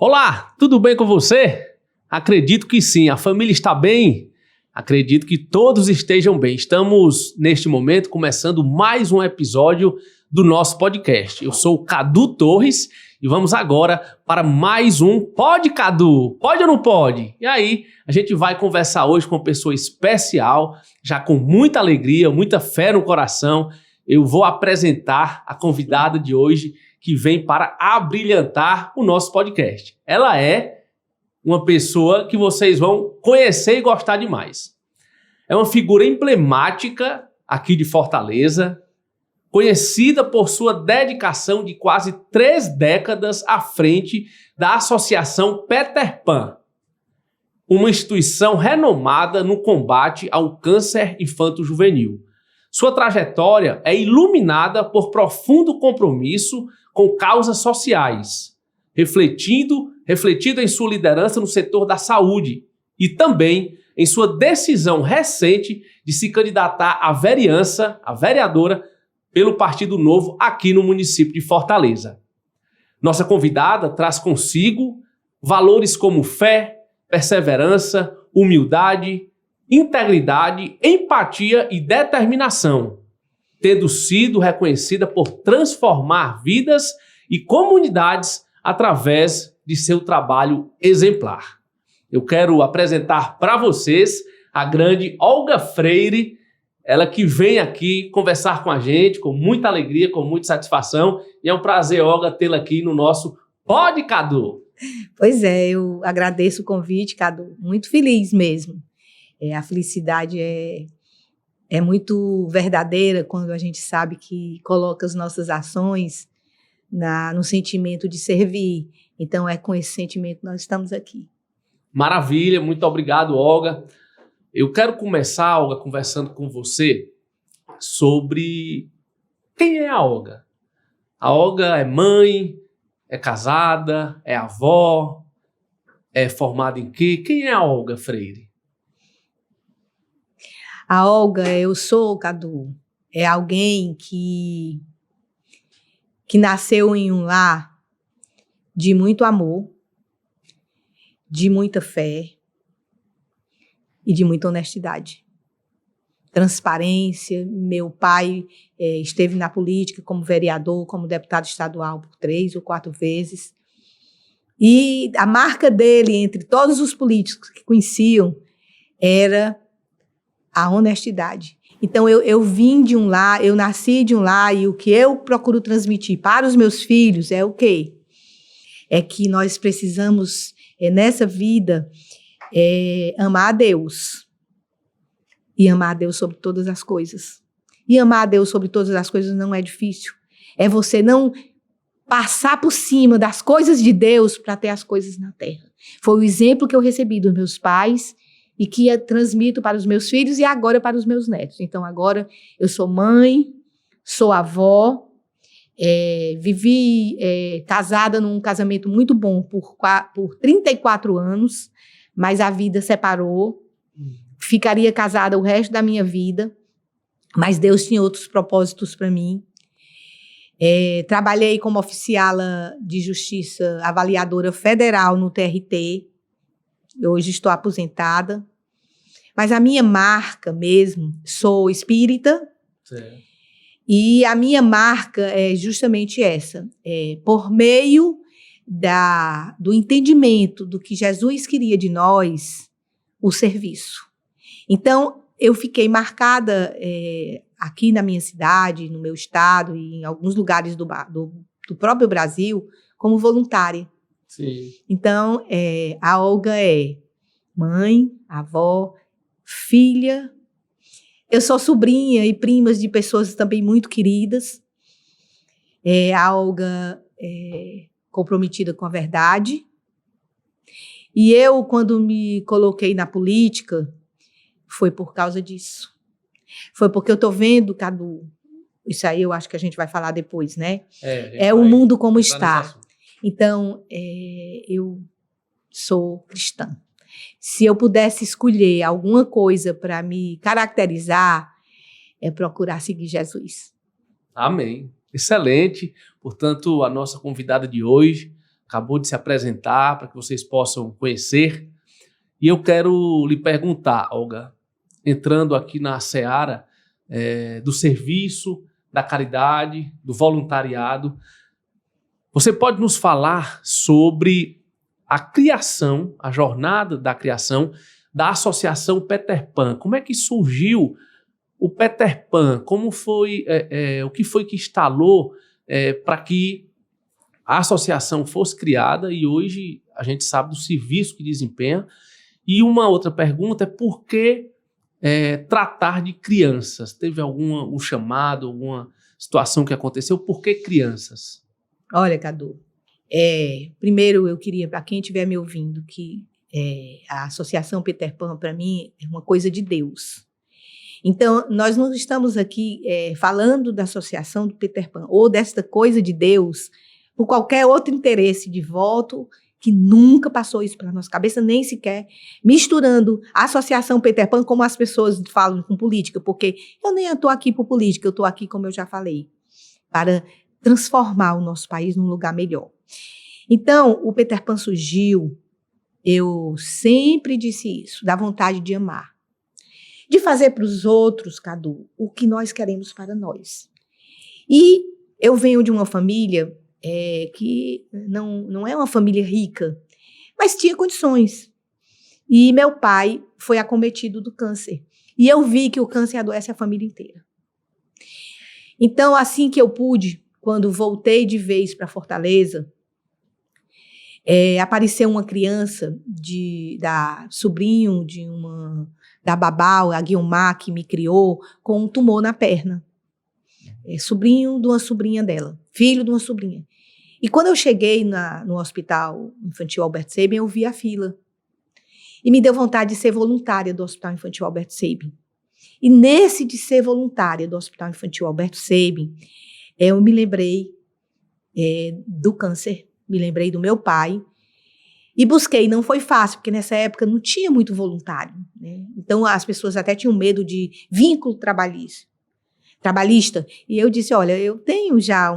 Olá, tudo bem com você? Acredito que sim, a família está bem? Acredito que todos estejam bem. Estamos, neste momento, começando mais um episódio do nosso podcast. Eu sou o Cadu Torres e vamos agora para mais um Pode, Cadu? Pode ou não pode? E aí, a gente vai conversar hoje com uma pessoa especial, já com muita alegria, muita fé no coração. Eu vou apresentar a convidada de hoje, que vem para abrilhantar o nosso podcast. Ela é uma pessoa que vocês vão conhecer e gostar demais. É uma figura emblemática aqui de Fortaleza, conhecida por sua dedicação de quase 3 décadas à frente da Associação Peter Pan, uma instituição renomada no combate ao câncer infanto-juvenil. Sua trajetória é iluminada por profundo compromisso com causas sociais, refletida em sua liderança no setor da saúde e também em sua decisão recente de se candidatar à vereadora, pelo Partido Novo aqui no município de Fortaleza. Nossa convidada traz consigo valores como fé, perseverança, humildade, integridade, empatia e determinação, tendo sido reconhecida por transformar vidas e comunidades através de seu trabalho exemplar. Eu quero apresentar para vocês a grande Olga Freire, ela que vem aqui conversar com a gente com muita alegria, com muita satisfação, e é um prazer, Olga, tê-la aqui no nosso Pode, Cadu. Pois é, eu agradeço o convite, Cadu, muito feliz mesmo. A felicidade é muito verdadeira quando a gente sabe que coloca as nossas ações no sentimento de servir. Então, é com esse sentimento que nós estamos aqui. Maravilha, muito obrigado, Olga. Eu quero começar, Olga, conversando com você sobre quem é a Olga. A Olga é mãe, é casada, é avó, é formada em quê? Quem é a Olga Freire? A Olga, eu sou, Cadu, é alguém que nasceu em um lar de muito amor, de muita fé e de muita honestidade. Transparência. Meu pai esteve na política como vereador, como deputado estadual por 3 ou 4 vezes. E a marca dele entre todos os políticos que conheciam era a honestidade. Então, eu vim de um lar, eu nasci de um lar, e o que eu procuro transmitir para os meus filhos é o quê? É que nós precisamos, nessa vida, amar a Deus. E amar a Deus sobre todas as coisas. E amar a Deus sobre todas as coisas não é difícil. É você não passar por cima das coisas de Deus para ter as coisas na terra. Foi o exemplo que eu recebi dos meus pais e que eu transmito para os meus filhos e agora para os meus netos. Então, agora eu sou mãe, sou avó, vivi casada num casamento muito bom por 34 anos, mas a vida separou. Ficaria casada o resto da minha vida, mas Deus tinha outros propósitos para mim. Trabalhei como oficiala de justiça avaliadora federal no TRT. Hoje estou aposentada. Mas a minha marca mesmo, sou espírita. Sim. E a minha marca é justamente essa. Por meio do entendimento do que Jesus queria de nós, o serviço. Então, eu fiquei marcada aqui na minha cidade, no meu estado e em alguns lugares do próprio Brasil como voluntária. Sim. Então, a Olga é mãe, avó, filha. Eu sou sobrinha e prima de pessoas também muito queridas. A Olga é comprometida com a verdade. E eu, quando me coloquei na política, foi por causa disso. Foi porque eu estou vendo, Cadu, isso aí eu acho que a gente vai falar depois, né? O mundo como está. Então, eu sou cristã. Se eu pudesse escolher alguma coisa para me caracterizar, é procurar seguir Jesus. Amém. Excelente. Portanto, a nossa convidada de hoje, acabou de se apresentar para que vocês possam conhecer. E eu quero lhe perguntar, Olga, entrando aqui na seara do serviço, da caridade, do voluntariado, você pode nos falar sobre a criação, a jornada da criação da Associação Peter Pan? Como é que surgiu o Peter Pan? Como foi, o que foi que instalou para que a associação fosse criada e hoje a gente sabe do serviço que desempenha? E uma outra pergunta é por que tratar de crianças? Teve um chamado, alguma situação que aconteceu? Por que crianças? Olha, Cadu, primeiro eu queria, para quem estiver me ouvindo, que a Associação Peter Pan, para mim, é uma coisa de Deus. Então, nós não estamos aqui falando da Associação do Peter Pan ou desta coisa de Deus por qualquer outro interesse de voto, que nunca passou isso pela nossa cabeça, nem sequer misturando a Associação Peter Pan como as pessoas falam com política, porque eu nem estou aqui por política, eu estou aqui, como eu já falei, para transformar o nosso país num lugar melhor. Então, o Peter Pan surgiu, eu sempre disse isso, da vontade de amar. De fazer para os outros, Cadu, o que nós queremos para nós. E eu venho de uma família que não é uma família rica, mas tinha condições. E meu pai foi acometido do câncer. E eu vi que o câncer adoece a família inteira. Então, assim que eu pude, quando voltei de vez para Fortaleza, apareceu uma criança, sobrinho da babá, a Guilmar, que me criou, com um tumor na perna. Sobrinho de uma sobrinha dela, filho de uma sobrinha. E quando eu cheguei no Hospital Infantil Albert Sabin, eu vi a fila. E me deu vontade de ser voluntária do Hospital Infantil Albert Sabin. E nesse de ser voluntária do Hospital Infantil Albert Sabin, eu me lembrei do câncer, me lembrei do meu pai, e busquei. Não foi fácil, porque nessa época não tinha muito voluntário, né? Então as pessoas até tinham medo de vínculo trabalhista. E eu disse, olha, eu tenho já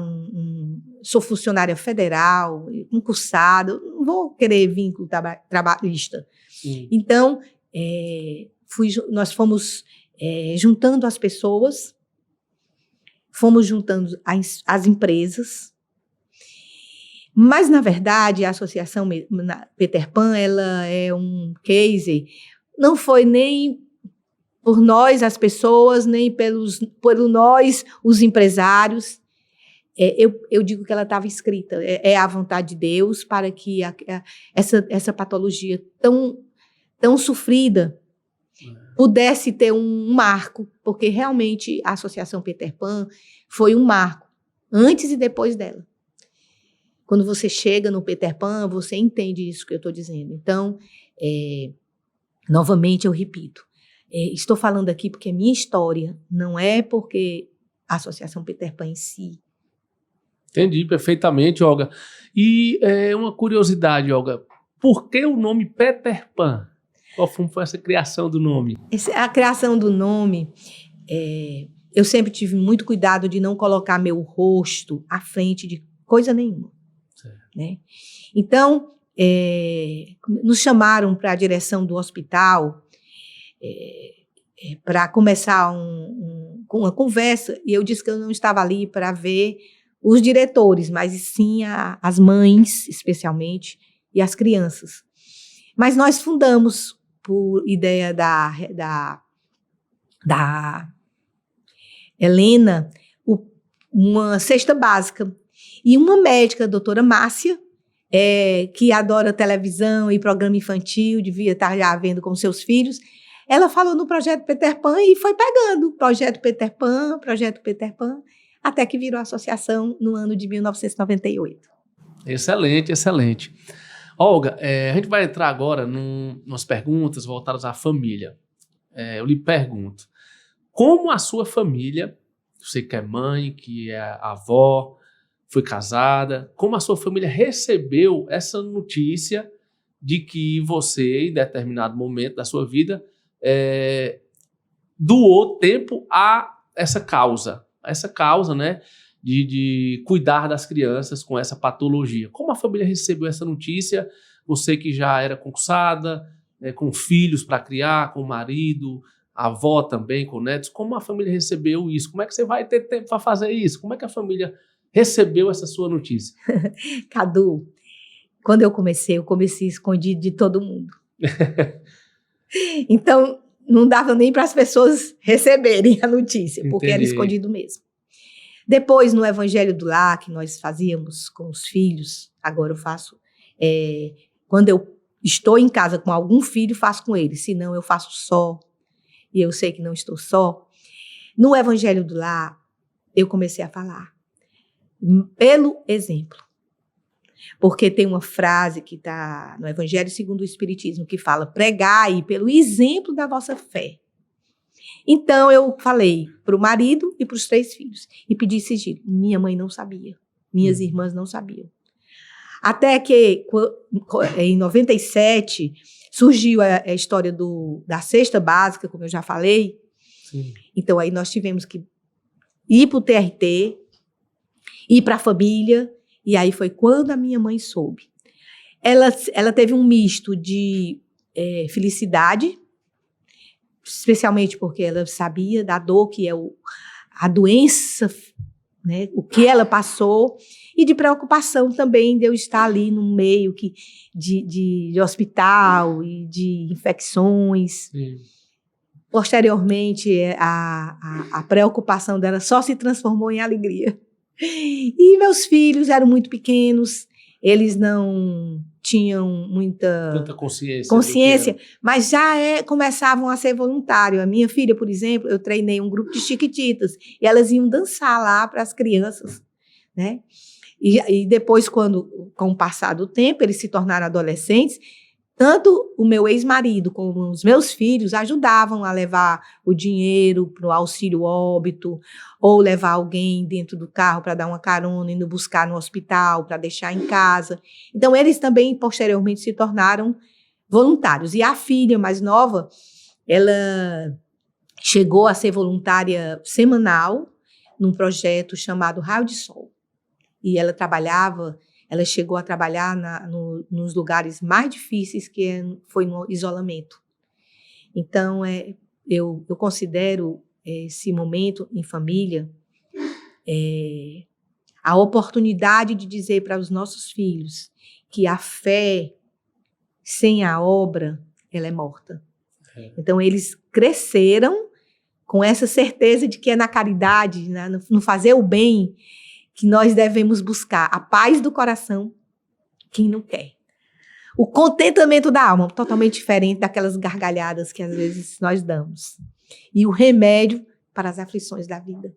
sou funcionária federal, concursada, não vou querer vínculo trabalhista. Sim. Então, nós fomos juntando as pessoas, fomos juntando as empresas, mas, na verdade, a Associação Peter Pan, ela é um case, não foi nem por nós, as pessoas, nem por nós, os empresários. Eu digo que ela estava escrita, é a vontade de Deus para que essa patologia tão sofrida pudesse ter um marco, porque realmente a Associação Peter Pan foi um marco, antes e depois dela. Quando você chega no Peter Pan, você entende isso que eu estou dizendo. Então, novamente eu repito, estou falando aqui porque é minha história, não é porque a Associação Peter Pan em si. Entendi perfeitamente, Olga. E uma curiosidade, Olga, por que o nome Peter Pan? Qual foi essa criação do nome? A criação do nome, eu sempre tive muito cuidado de não colocar meu rosto à frente de coisa nenhuma. Né? Então, nos chamaram para a direção do hospital para começar uma conversa, e eu disse que eu não estava ali para ver os diretores, mas sim as mães, especialmente, e as crianças. Mas nós fundamos, por ideia da Helena, uma cesta básica. E uma médica, a doutora Márcia, que adora televisão e programa infantil, devia estar já vendo com seus filhos, ela falou no projeto Peter Pan e foi pegando projeto Peter Pan, até que virou associação no ano de 1998. Excelente, excelente. Olga, a gente vai entrar agora nas perguntas voltadas à família. Eu lhe pergunto, como a sua família, você que é mãe, que é avó, foi casada, como a sua família recebeu essa notícia de que você, em determinado momento da sua vida, doou tempo a essa causa, né, de cuidar das crianças com essa patologia. Como a família recebeu essa notícia? Você que já era concursada, com filhos para criar, com o marido, a avó também, com netos, como a família recebeu isso? Como é que você vai ter tempo para fazer isso? Como é que a família recebeu essa sua notícia? Cadu, quando eu comecei escondido de todo mundo. Então, não dava nem para as pessoas receberem a notícia, porque era escondido mesmo. Depois, no Evangelho do Lar, que nós fazíamos com os filhos, agora eu faço, quando eu estou em casa com algum filho, faço com ele, senão eu faço só, e eu sei que não estou só. No Evangelho do Lar, eu comecei a falar, pelo exemplo. Porque tem uma frase que está no Evangelho segundo o Espiritismo, que fala, pregai pelo exemplo da vossa fé. Então, eu falei para o marido e para os 3 filhos, e pedi sigilo. Minha mãe não sabia, minhas irmãs não sabiam. Até que, em 97, surgiu a história da cesta básica, como eu já falei. Sim. Então, aí nós tivemos que ir para o TRT, ir para a família, e aí foi quando a minha mãe soube. Ela teve um misto de felicidade, especialmente porque ela sabia da dor que é a doença, né, o que ela passou, e de preocupação também de eu estar ali no meio de hospital e de infecções. Sim. Posteriormente, a preocupação dela só se transformou em alegria. E meus filhos eram muito pequenos, eles não tinham Tanta consciência, mas já começavam a ser voluntários. A minha filha, por exemplo, eu treinei um grupo de chiquititas, e elas iam dançar lá para as crianças, né? E depois, com o passar do tempo, eles se tornaram adolescentes. Tanto o meu ex-marido como os meus filhos ajudavam a levar o dinheiro para o auxílio óbito, ou levar alguém dentro do carro para dar uma carona, indo buscar no hospital, para deixar em casa. Então, eles também, posteriormente, se tornaram voluntários. E a filha mais nova, ela chegou a ser voluntária semanal num projeto chamado Raio de Sol. E ela chegou a trabalhar nos lugares mais difíceis, foi no isolamento. Então, eu considero esse momento em família a oportunidade de dizer para os nossos filhos que a fé sem a obra, ela é morta. Então, eles cresceram com essa certeza de que é na caridade, né, no fazer o bem, que nós devemos buscar a paz do coração, quem não quer. O contentamento da alma, totalmente diferente daquelas gargalhadas que às vezes nós damos. E o remédio para as aflições da vida.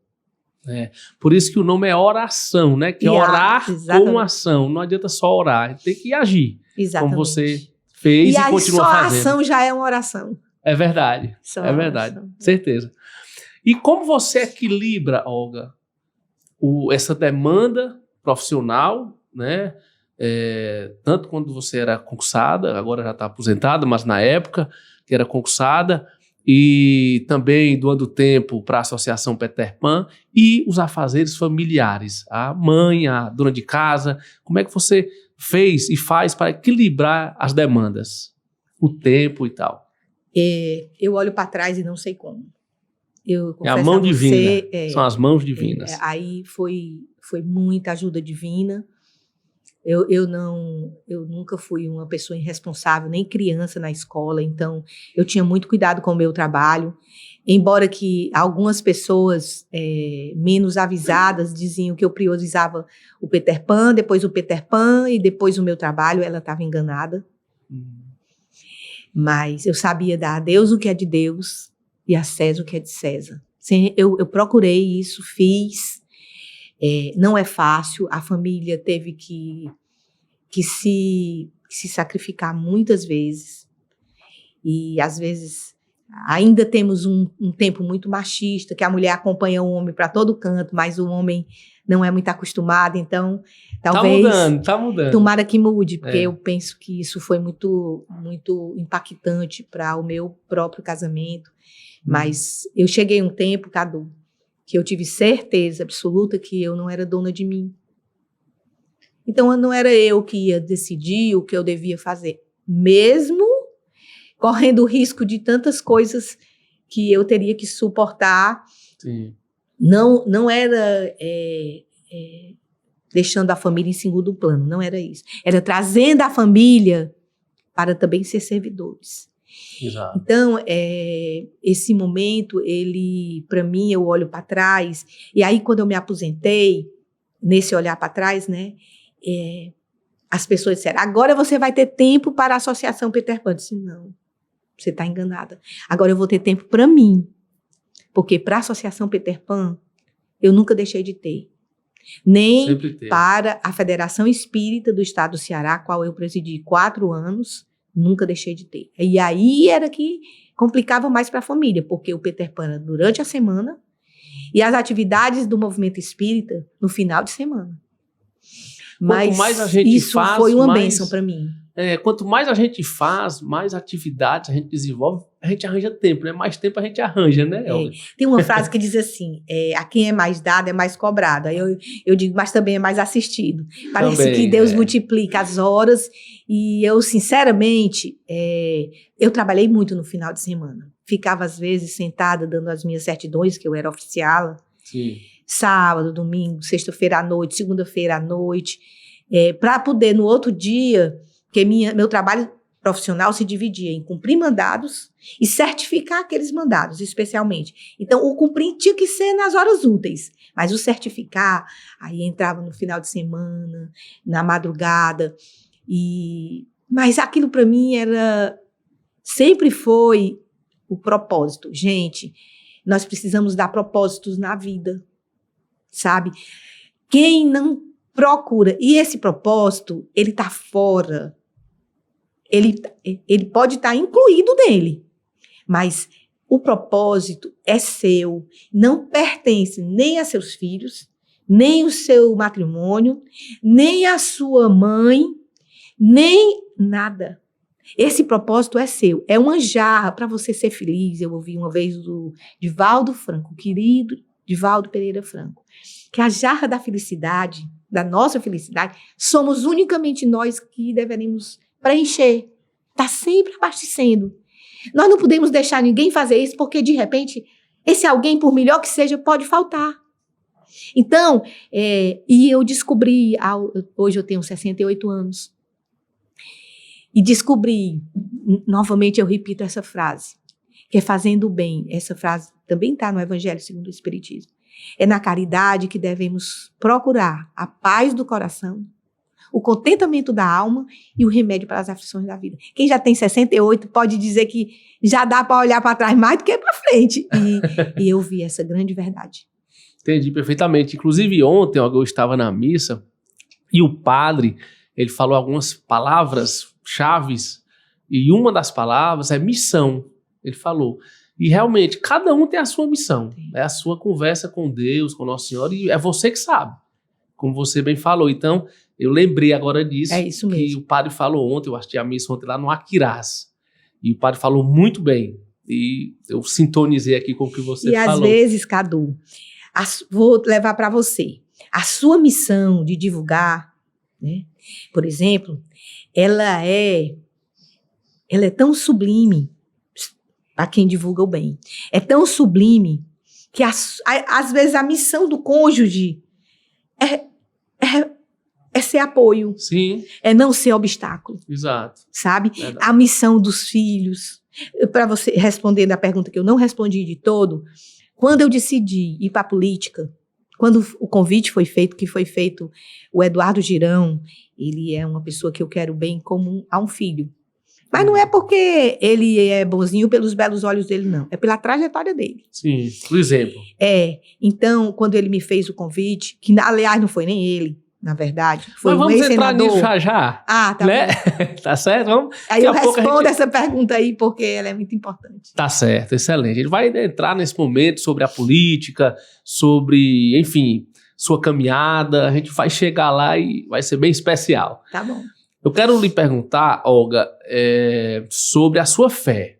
Por isso que o nome é oração, né? Que é orar com ação. Não adianta só orar, tem que agir. Exatamente. Como você fez e continua fazendo. E só a ação já é uma oração. É verdade, é verdade, certeza. E como você equilibra, Olga, essa demanda profissional, né? Tanto quando você era concursada, agora já está aposentada, mas na época que era concursada, e também doando tempo para a Associação Peter Pan e os afazeres familiares, a mãe, a dona de casa, como é que você fez e faz para equilibrar as demandas, o tempo e tal? Eu olho para trás e não sei como. É a mão divina, são as mãos divinas. Aí foi muita ajuda divina. Eu nunca fui uma pessoa irresponsável, nem criança na escola, então eu tinha muito cuidado com o meu trabalho. Embora que algumas pessoas menos avisadas diziam que eu priorizava o Peter Pan, depois o Peter Pan e depois o meu trabalho, ela estava enganada. Mas eu sabia dar a Deus o que é de Deus e a César o que é de César. Eu procurei isso, fiz. Não é fácil, a família teve que se sacrificar muitas vezes. E, às vezes, ainda temos um tempo muito machista, que a mulher acompanha o homem para todo canto, mas o homem não é muito acostumado, então, talvez... Tá mudando. Tomara que mude, porque eu penso que isso foi muito, muito impactante para o meu próprio casamento. Mas eu cheguei um tempo, Cadu, que eu tive certeza absoluta que eu não era dona de mim. Então, não era eu que ia decidir o que eu devia fazer, mesmo correndo o risco de tantas coisas que eu teria que suportar. Sim. Não era deixando a família em segundo plano, não era isso. Era trazendo a família para também ser servidores. Exato. Então, esse momento, para mim, eu olho para trás, e aí quando eu me aposentei, nesse olhar para trás, né, as pessoas disseram, agora você vai ter tempo para a Associação Peter Pan. Eu disse, não, você está enganada. Agora eu vou ter tempo para mim, porque para a Associação Peter Pan, eu nunca deixei de ter. Nem para a Federação Espírita do Estado do Ceará, a qual eu presidi 4 anos, nunca deixei de ter. E aí era que complicava mais para a família, porque o Peter Pan era durante a semana e as atividades do movimento espírita no final de semana. Mas mais a gente isso foi uma bênção para mim. Quanto mais a gente faz, mais atividades a gente desenvolve, a gente arranja tempo, né? Mais tempo a gente arranja, né, Olga? Tem uma frase que diz assim, a quem é mais dado é mais cobrado. Aí eu digo, mas também é mais assistido. Parece também, que Deus multiplica as horas e eu, sinceramente, eu trabalhei muito no final de semana. Ficava, às vezes, sentada dando as minhas certidões, que eu era oficiala. Sim. Sábado, domingo, sexta-feira à noite, segunda-feira à noite, para poder, no outro dia... Porque meu trabalho profissional se dividia em cumprir mandados e certificar aqueles mandados, especialmente. Então, o cumprir tinha que ser nas horas úteis, mas o certificar, aí entrava no final de semana, na madrugada. Mas aquilo para mim sempre foi o propósito. Gente, nós precisamos dar propósitos na vida, sabe? Quem não procura, e esse propósito, ele está fora. Ele pode estar incluído nele, mas o propósito é seu, não pertence nem a seus filhos, nem o seu matrimônio, nem a sua mãe, nem nada. Esse propósito é seu, é uma jarra para você ser feliz. Eu ouvi uma vez do Divaldo Franco, o querido Divaldo Pereira Franco, que a jarra da felicidade, da nossa felicidade, somos unicamente nós que deveríamos preencher. Está sempre abastecendo. Nós não podemos deixar ninguém fazer isso, porque, de repente, esse alguém, por melhor que seja, pode faltar. Então, e eu descobri, hoje eu tenho 68 anos, e descobri, novamente eu repito essa frase, que é fazendo o bem. Essa frase também está no Evangelho segundo o Espiritismo. É na caridade que devemos procurar a paz do coração, o contentamento da alma e o remédio para as aflições da vida. Quem já tem 68 pode dizer que já dá para olhar para trás mais do que para frente. E eu vi essa grande verdade. Entendi perfeitamente. Inclusive ontem eu estava na missa e o padre, ele falou algumas palavras chaves e uma das palavras é missão. Ele falou. E realmente, cada um tem a sua missão. Sim. É a sua conversa com Deus, com Nossa Senhora, e é você que sabe. Como você bem falou. Então, eu lembrei agora disso. É isso mesmo. Que o padre falou ontem, eu assisti a missa ontem lá no Aquirás. E o padre falou muito bem. E eu sintonizei aqui com o que você falou. E às vezes, Cadu, vou levar para você. A sua missão de divulgar, né, por exemplo, ela é tão sublime para quem divulga o bem. É tão sublime que às vezes a missão do cônjuge é ser apoio. Sim. É não ser obstáculo. Exato. Sabe? Verdade. A missão dos filhos. Para você responder a pergunta que eu não respondi de todo, quando eu decidi ir para a política, quando o convite foi feito, que foi feito o Eduardo Girão, ele é uma pessoa que eu quero bem como a um filho. Mas não é porque ele é bonzinho pelos belos olhos dele, não. É pela trajetória dele. Sim, por exemplo. Então, quando ele me fez o convite, que aliás não foi nem ele, na verdade, foi um ex-senador. Mas vamos entrar nisso já. Ah, tá né? Bom. Tá certo? Vamos. Aí eu respondo essa pergunta aí, porque ela é muito importante. Tá certo, excelente. Ele vai entrar nesse momento sobre a política, sobre, enfim, sua caminhada. A gente vai chegar lá e vai ser bem especial. Tá bom. Eu quero lhe perguntar, Olga, sobre a sua fé.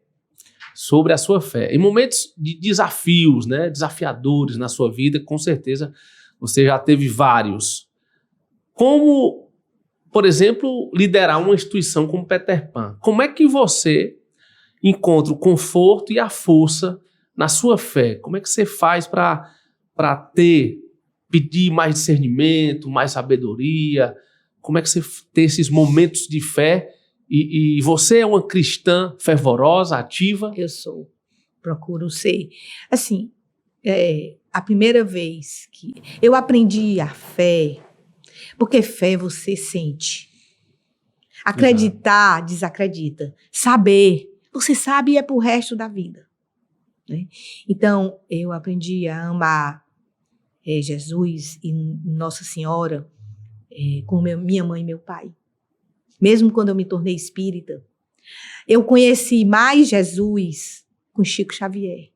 sobre a sua fé. Em momentos de desafios, né, desafiadores na sua vida, com certeza você já teve vários. Como, por exemplo, liderar uma instituição como Peter Pan? Como é que você encontra o conforto e a força na sua fé? Como é que você faz para pedir mais discernimento, mais sabedoria? Como é que você tem esses momentos de fé? E você é uma cristã fervorosa, ativa? Eu sou, procuro ser. Assim, a primeira vez que eu aprendi a fé, porque fé você sente. Acreditar, desacredita. Saber, você sabe e é pro resto da vida. Né? Então, eu aprendi a amar Jesus e Nossa Senhora com minha mãe e meu pai. Mesmo quando eu me tornei espírita, eu conheci mais Jesus com Chico Xavier.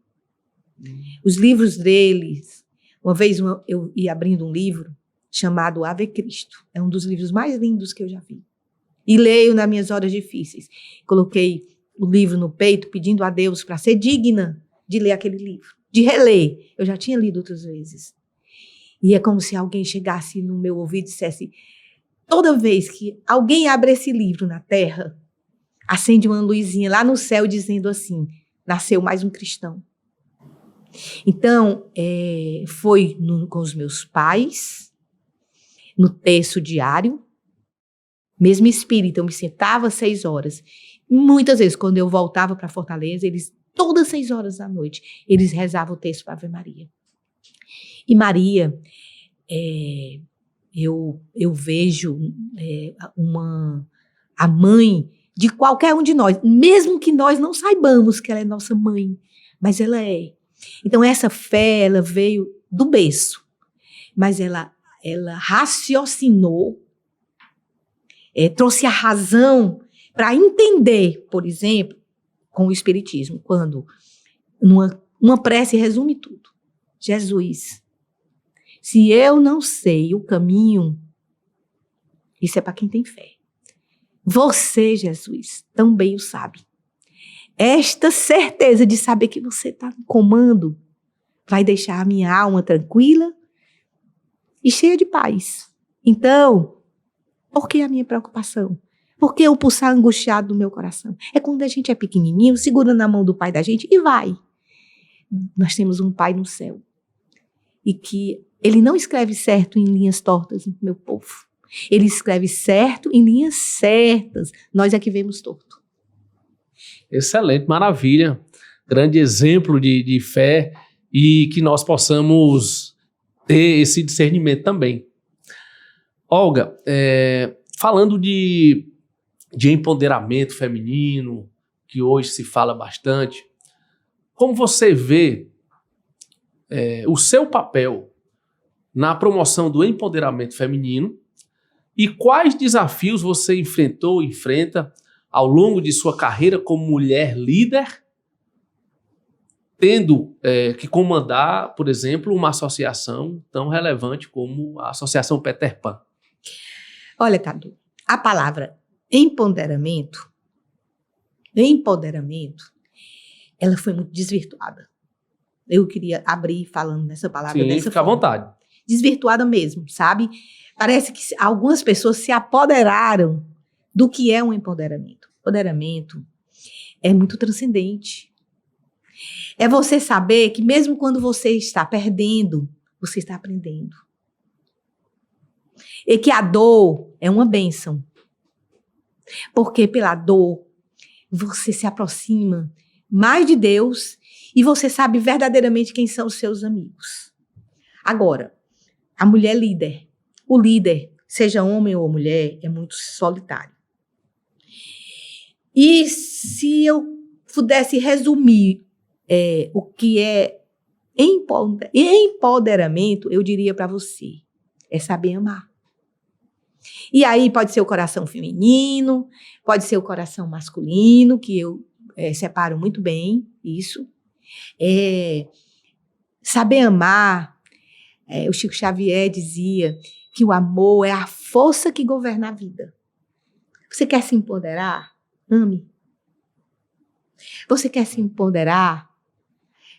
Os livros deles, uma vez eu ia abrindo um livro chamado Ave Cristo. É um dos livros mais lindos que eu já vi. E leio nas minhas horas difíceis. Coloquei o livro no peito, pedindo a Deus para ser digna de ler aquele livro, de reler. Eu já tinha lido outras vezes. E é como se alguém chegasse no meu ouvido e dissesse: toda vez que alguém abre esse livro na terra, acende uma luzinha lá no céu dizendo assim: nasceu mais um cristão. Então, foi com os meus pais, no terço diário, mesmo espírita, eu me sentava às 6 horas. Muitas vezes, quando eu voltava para Fortaleza, todas 6 horas da noite, eles rezavam o terço para Ave Maria. E Maria, eu vejo a mãe de qualquer um de nós, mesmo que nós não saibamos que ela é nossa mãe, mas ela é. Então, essa fé, ela veio do berço, mas ela raciocinou, trouxe a razão para entender, por exemplo, com o Espiritismo, quando uma prece resume tudo. Jesus, se eu não sei o caminho, isso é para quem tem fé. Você, Jesus, também o sabe. Esta certeza de saber que você está no comando vai deixar a minha alma tranquila e cheia de paz. Então, por que a minha preocupação? Por que o pulsar angustiado do meu coração? É quando a gente é pequenininho, segura na mão do pai da gente e vai. Nós temos um pai no céu. E que ele não escreve certo em linhas tortas, meu povo. Ele escreve certo em linhas certas. Nós é que vemos torto. Excelente, maravilha. Grande exemplo de fé e que nós possamos ter esse discernimento também. Olga, falando de empoderamento feminino, que hoje se fala bastante, como você vê o seu papel na promoção do empoderamento feminino e quais desafios você enfrentou, enfrenta ao longo de sua carreira como mulher líder, tendo que comandar, por exemplo, uma associação tão relevante como a Associação Peter Pan? Olha, Cadu, a palavra empoderamento, ela foi muito desvirtuada. Eu queria abrir falando nessa palavra dessa forma. Fica à vontade. Desvirtuada mesmo, sabe? Parece que algumas pessoas se apoderaram do que é um empoderamento. Empoderamento é muito transcendente. É você saber que mesmo quando você está perdendo, você está aprendendo. E que a dor é uma bênção. Porque pela dor, você se aproxima mais de Deus e você sabe verdadeiramente quem são os seus amigos. Agora, a mulher líder, o líder, seja homem ou mulher, é muito solitário. E se eu pudesse resumir o que é empoderamento, eu diria para você, é saber amar. E aí pode ser o coração feminino, pode ser o coração masculino, que eu separo muito bem isso. Saber amar, o Chico Xavier dizia que o amor é a força que governa a vida. Você quer se empoderar? Ame. Você quer se empoderar?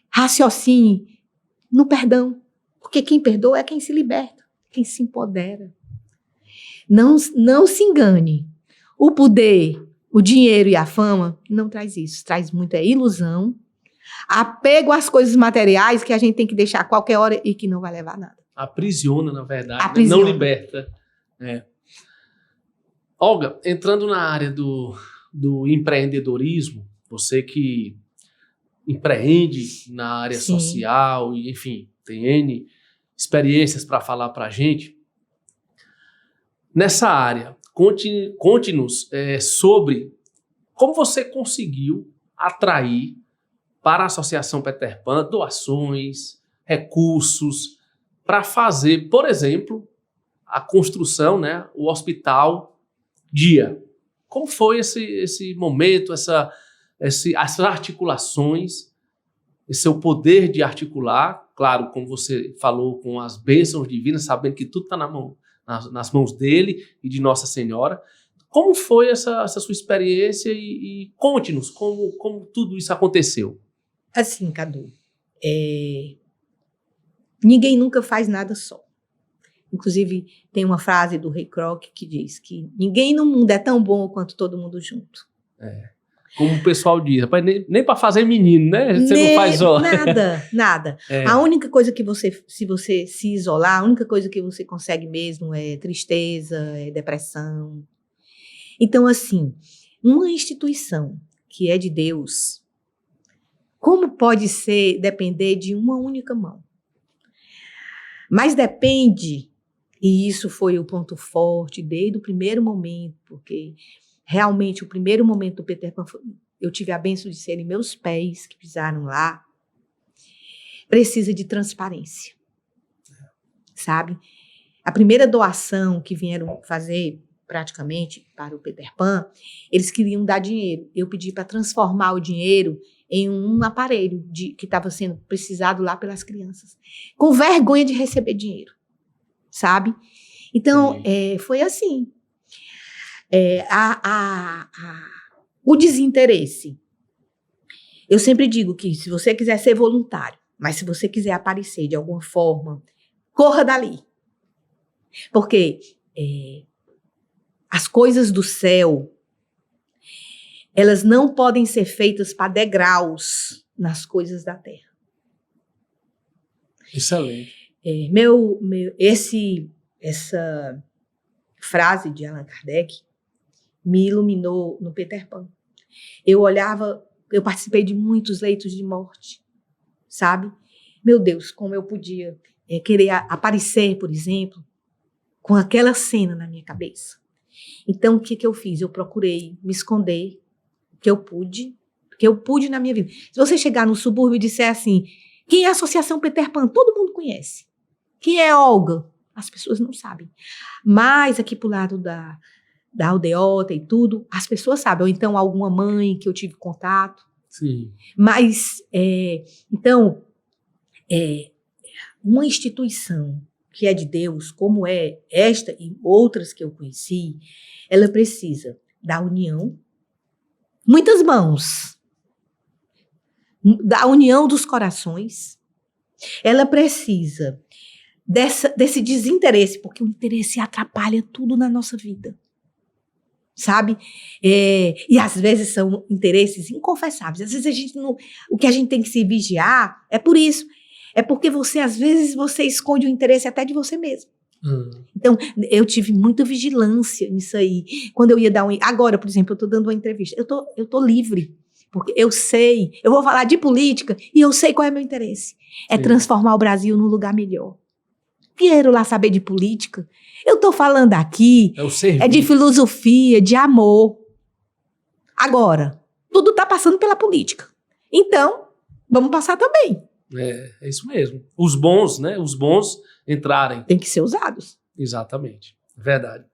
Raciocine no perdão. Porque quem perdoa é quem se liberta, quem se empodera. Não se engane. O poder, o dinheiro e a fama não traz isso. Traz muita ilusão, apego às coisas materiais que a gente tem que deixar a qualquer hora e que não vai levar a nada. Aprisiona, na verdade. Aprisiona. Não liberta. Olga, entrando na área do empreendedorismo, você que empreende na área Sim. social e, enfim, tem N experiências para falar para a gente. Nessa área, conte-nos sobre como você conseguiu atrair para a Associação Peter Pan doações, recursos, para fazer, por exemplo, a construção, né, o Hospital Dia. Como foi esse momento, as articulações, esse seu poder de articular, claro, como você falou, com as bênçãos divinas, sabendo que tudo está nas mãos dele e de Nossa Senhora. Como foi essa sua experiência e conte-nos como tudo isso aconteceu. Assim, Cadu, ninguém nunca faz nada só. Inclusive, tem uma frase do Ray Kroc que diz que ninguém no mundo é tão bom quanto todo mundo junto. Como o pessoal diz, rapaz, nem para fazer menino, né? Você não faz só. Nada. A única coisa que se você se isolar, a única coisa que você consegue mesmo é tristeza, é depressão. Então, assim, uma instituição que é de Deus, como pode depender de uma única mão? Mas depende, e isso foi o ponto forte desde o primeiro momento, porque realmente o primeiro momento do Peter Pan, eu tive a bênção de serem meus pés que pisaram lá, precisa de transparência, sabe? A primeira doação que vieram fazer praticamente para o Peter Pan, eles queriam dar dinheiro. Eu pedi para transformar o dinheiro em um aparelho que estava sendo precisado lá pelas crianças, com vergonha de receber dinheiro, sabe? Então, foi assim. O desinteresse. Eu sempre digo que se você quiser ser voluntário, mas se você quiser aparecer de alguma forma, corra dali. Porque as coisas do céu, elas não podem ser feitas para degraus nas coisas da terra. Excelente. Essa frase de Allan Kardec me iluminou no Peter Pan. Eu olhava, eu participei de muitos leitos de morte, sabe? Meu Deus, como eu podia querer aparecer, por exemplo, com aquela cena na minha cabeça. Então, o que eu fiz? Eu procurei me esconder o que eu pude na minha vida. Se você chegar no subúrbio e disser assim, quem é a Associação Peter Pan? Todo mundo conhece. Quem é Olga? As pessoas não sabem. Mas aqui pro lado da aldeota e tudo, as pessoas sabem. Ou então alguma mãe que eu tive contato. Sim. Mas, então, uma instituição que é de Deus, como é esta e outras que eu conheci, ela precisa da união, muitas mãos, da união dos corações. Ela precisa desse desinteresse, porque o interesse atrapalha tudo na nossa vida, sabe? E às vezes são interesses inconfessáveis. Às vezes o que a gente tem que se vigiar é por isso. É porque às vezes você esconde o interesse até de você mesmo. Então, eu tive muita vigilância nisso aí. Quando eu ia dar agora, por exemplo, eu estou dando uma entrevista. Eu tô livre. Porque eu sei, eu vou falar de política e eu sei qual é o meu interesse. É transformar o Brasil num lugar melhor. Quero lá saber de política. Eu estou falando aqui, é de filosofia, de amor. Agora, tudo está passando pela política. Então, vamos passar também. É isso mesmo. Os bons, né? Os bons entrarem. Tem que ser usados. Exatamente. Verdade.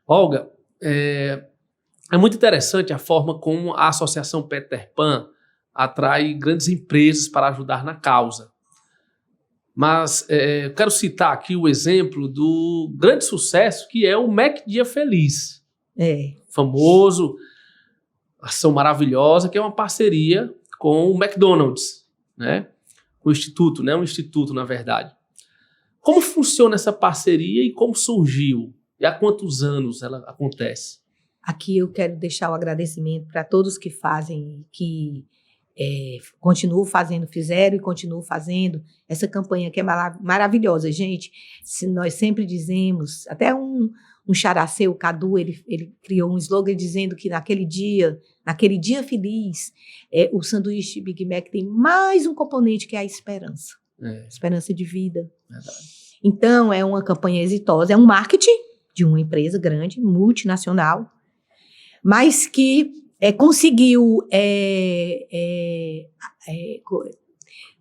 Olga, é muito interessante a forma como a Associação Peter Pan atrai grandes empresas para ajudar na causa. Mas eu quero citar aqui o exemplo do grande sucesso que é o Mac Dia Feliz. Famoso. ação maravilhosa, que é uma parceria com o McDonald's, né? O Instituto, né? Um instituto, na verdade. Como funciona essa parceria e como surgiu? E há quantos anos ela acontece? Aqui eu quero deixar o agradecimento para todos que fazem, que continuam fazendo, fizeram e continuam fazendo essa campanha que é maravilhosa. Gente, se nós sempre dizemos, até um xará seu, o Cadu, ele criou um slogan dizendo que naquele dia feliz, o sanduíche Big Mac tem mais um componente que é a esperança. Esperança de vida. Verdade. Então, é uma campanha exitosa, é um marketing de uma empresa grande, multinacional, mas que conseguiu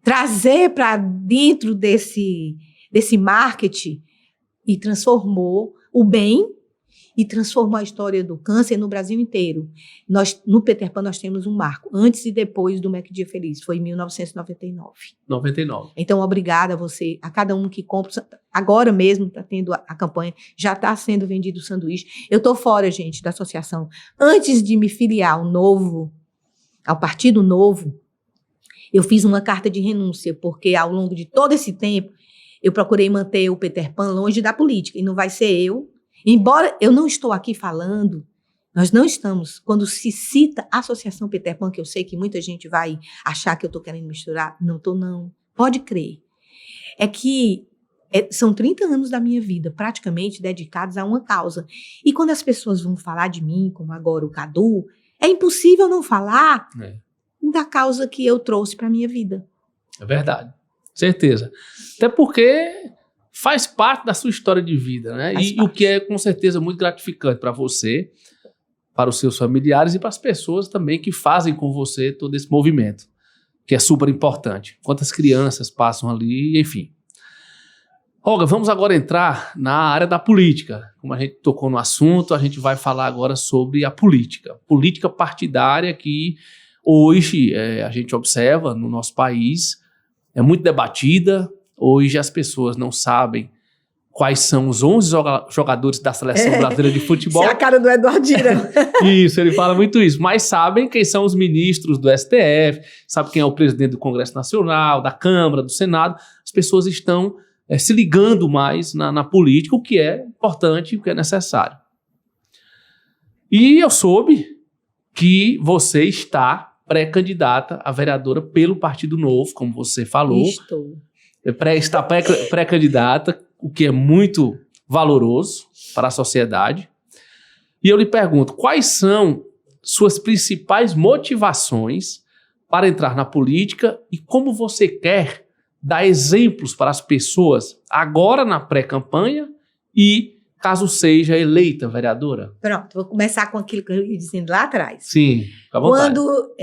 trazer para dentro desse marketing e transformou o bem e transformou a história do câncer no Brasil inteiro. Nós, no Peter Pan, nós temos um marco, antes e depois do Mac Dia Feliz, foi em 1999. 99. Então, obrigada a você, a cada um que compra. Agora mesmo está tendo a campanha, já está sendo vendido o sanduíche. Eu estou fora, gente, da associação. Antes de me filiar ao Partido Novo, eu fiz uma carta de renúncia, porque ao longo de todo esse tempo, eu procurei manter o Peter Pan longe da política, e não vai ser eu. Embora eu não estou aqui falando, nós não estamos, quando se cita a Associação Peter Pan, que eu sei que muita gente vai achar que eu estou querendo misturar, não estou não, pode crer. É que são 30 anos da minha vida, praticamente dedicados a uma causa. E quando as pessoas vão falar de mim, como agora o Cadu, é impossível não falar da causa que eu trouxe para a minha vida. É verdade, certeza. Até porque faz parte da sua história de vida, né? E o que é, com certeza, muito gratificante para você, para os seus familiares e para as pessoas também que fazem com você todo esse movimento, que é super importante. Quantas crianças passam ali, enfim. Olga, vamos agora entrar na área da política. Como a gente tocou no assunto, a gente vai falar agora sobre a política. Política partidária que hoje a gente observa no nosso país, é muito debatida. Hoje as pessoas não sabem quais são os 11 jogadores da Seleção Brasileira de Futebol. Isso é a cara do Eduardo Girão. Isso, ele fala muito isso. Mas sabem quem são os ministros do STF, sabe quem é o presidente do Congresso Nacional, da Câmara, do Senado. As pessoas estão se ligando mais na política, o que é importante, o que é necessário. E eu soube que você está pré-candidata a vereadora pelo Partido Novo, como você falou. Estou. Está pré-candidata, o que é muito valoroso para a sociedade. E eu lhe pergunto, quais são suas principais motivações para entrar na política e como você quer dar exemplos para as pessoas agora na pré-campanha e caso seja eleita vereadora? Pronto, vou começar com aquilo que eu ia dizendo lá atrás. Sim, fica à vontade. Quando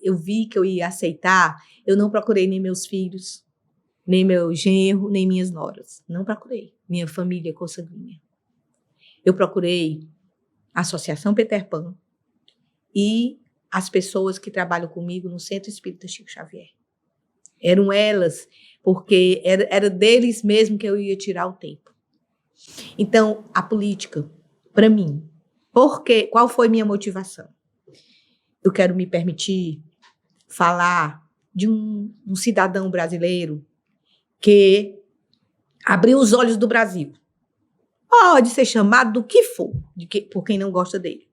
eu vi que eu ia aceitar, eu não procurei nem meus filhos, nem meu genro, nem minhas noras. Não procurei. Minha família consanguínea. Eu procurei a Associação Peter Pan e as pessoas que trabalham comigo no Centro Espírita Chico Xavier. Eram elas, porque era deles mesmo que eu ia tirar o tempo. Então, a política, para mim, qual foi minha motivação? Eu quero me permitir falar de um cidadão brasileiro que abriu os olhos do Brasil. Pode ser chamado do que for, por quem não gosta dele.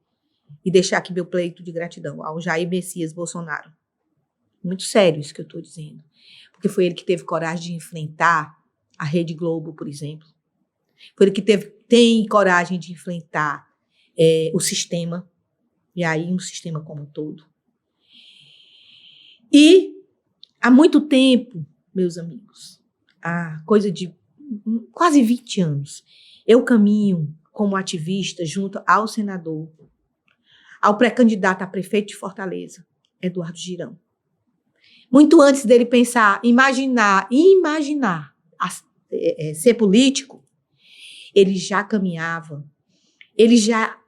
E deixar aqui meu pleito de gratidão ao Jair Messias Bolsonaro. Muito sério isso que eu estou dizendo. Porque foi ele que teve coragem de enfrentar a Rede Globo, por exemplo. Foi ele que tem coragem de enfrentar o sistema. E aí um sistema como um todo. E há muito tempo, meus amigos, há coisa de quase 20 anos, eu caminho como ativista junto ao senador, ao pré-candidato a prefeito de Fortaleza, Eduardo Girão. Muito antes dele pensar, imaginar ser político, ele já caminhava, ele já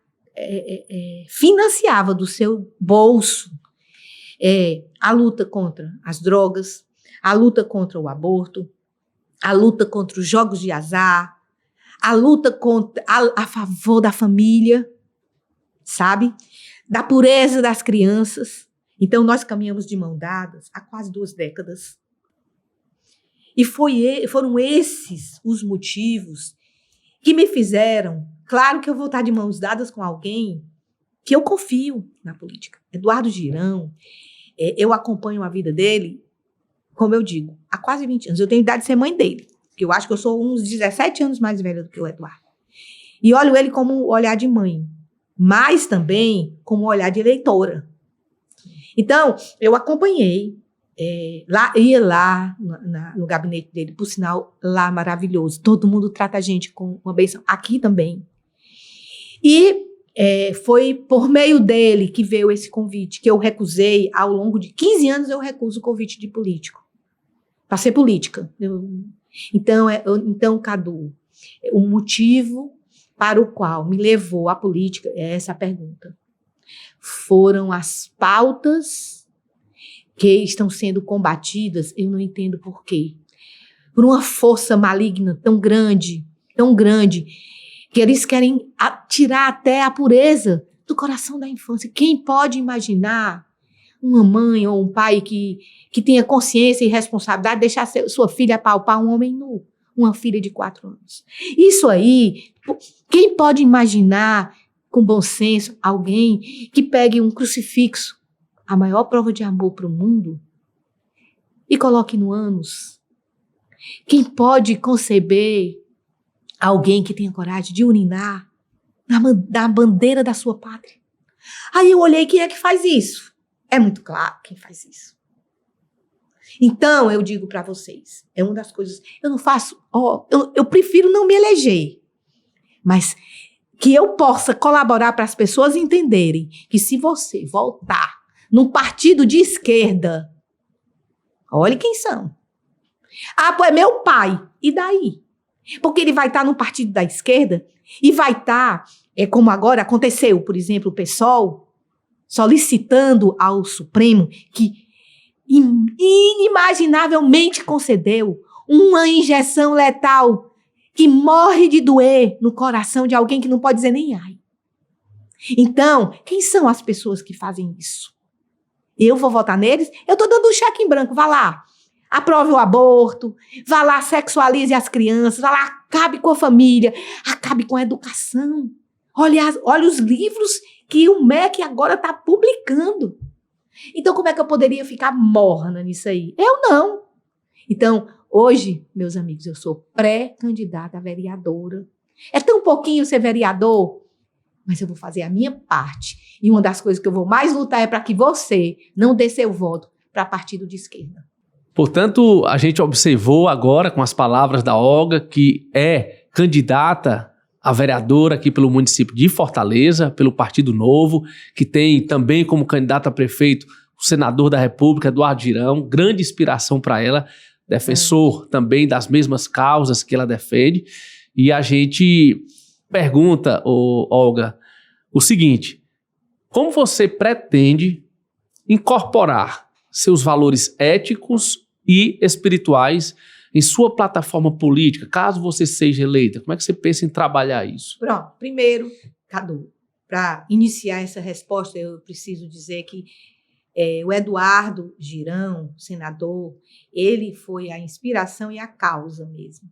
financiava do seu bolso a luta contra as drogas, a luta contra o aborto, a luta contra os jogos de azar, a luta a favor da família, sabe? da pureza das crianças. Então, nós caminhamos de mão dadas há quase 2 décadas. E foram esses os motivos que me fizeram, claro que eu vou estar de mãos dadas com alguém que eu confio na política. Eduardo Girão, eu acompanho a vida dele, como eu digo, há quase 20 anos. Eu tenho idade de ser mãe dele, porque eu acho que eu sou uns 17 anos mais velha do que o Eduardo. E olho ele como um olhar de mãe, mas também como um olhar de eleitora. Então, eu acompanhei, ia lá no gabinete dele, por sinal, lá maravilhoso. Todo mundo trata a gente com uma bênção, aqui também. E foi por meio dele que veio esse convite, que eu recusei ao longo de 15 anos, eu recuso o convite de político, para ser política. Então, Cadu, o motivo para o qual me levou à política é essa pergunta. Foram as pautas que estão sendo combatidas, eu não entendo por quê. Por uma força maligna tão grande, que eles querem tirar até a pureza do coração da infância. Quem pode imaginar uma mãe ou um pai que tenha consciência e responsabilidade de deixar sua filha apalpar um homem nu, uma filha de 4 anos? Isso aí, quem pode imaginar, com bom senso, alguém que pegue um crucifixo, a maior prova de amor para o mundo, e coloque no ânus? Quem pode conceber alguém que tenha coragem de urinar na bandeira da sua pátria? Aí eu olhei, quem é que faz isso? É muito claro quem faz isso. Então, eu digo para vocês, é uma das coisas, eu não faço, eu prefiro não me eleger, mas que eu possa colaborar para as pessoas entenderem que se você voltar num partido de esquerda, olhe quem são. Pô, é meu pai. E daí? Porque ele vai estar no partido da esquerda e vai estar, como agora aconteceu, por exemplo, o PSOL, solicitando ao Supremo que inimaginavelmente concedeu uma injeção letal que morre de doer no coração de alguém que não pode dizer nem ai. Então, quem são as pessoas que fazem isso? Eu vou votar neles? Eu estou dando um cheque em branco, vá lá. Aprove o aborto, vá lá, sexualize as crianças, vá lá, acabe com a família, acabe com a educação. Olha os livros que o MEC agora está publicando. Então, como é que eu poderia ficar morna nisso aí? Eu não. Então, hoje, meus amigos, eu sou pré-candidata a vereadora. É tão pouquinho ser vereador, mas eu vou fazer a minha parte. E uma das coisas que eu vou mais lutar é para que você não dê seu voto para partido de esquerda. Portanto, a gente observou agora com as palavras da Olga, que é candidata a vereadora aqui pelo município de Fortaleza, pelo Partido Novo, que tem também como candidato a prefeito o senador da República, Eduardo Girão, grande inspiração para ela, defensor também das mesmas causas que ela defende. E a gente pergunta, Olga, o seguinte: como você pretende incorporar seus valores éticos e espirituais em sua plataforma política, caso você seja eleita? Como é que você pensa em trabalhar isso? Pronto, primeiro, Cadu, para iniciar essa resposta, eu preciso dizer que o Eduardo Girão, senador, ele foi a inspiração e a causa mesmo,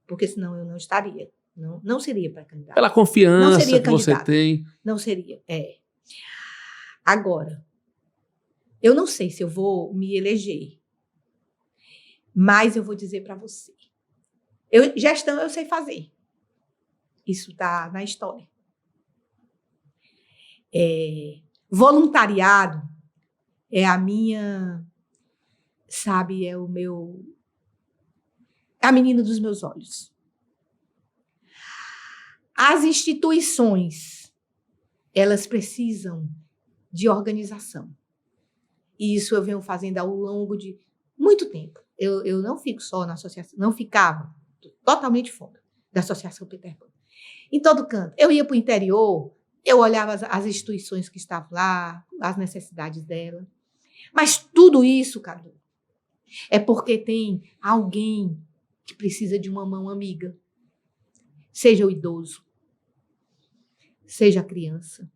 porque senão eu não estaria, não seria para candidato. Pela confiança que você tem. Não seria, Agora, eu não sei se eu vou me eleger, mas eu vou dizer para você. Gestão eu sei fazer. Isso está na história. Voluntariado é a minha, sabe, é a menina dos meus olhos. As instituições, elas precisam de organização. E isso eu venho fazendo ao longo de muito tempo. Eu não fico só na associação, não ficava totalmente fora da Associação Peter Pan. Em todo canto. Eu ia para o interior, eu olhava as instituições que estavam lá, as necessidades dela. Mas tudo isso, Cadu, é porque tem alguém que precisa de uma mão amiga. Seja o idoso, seja a criança,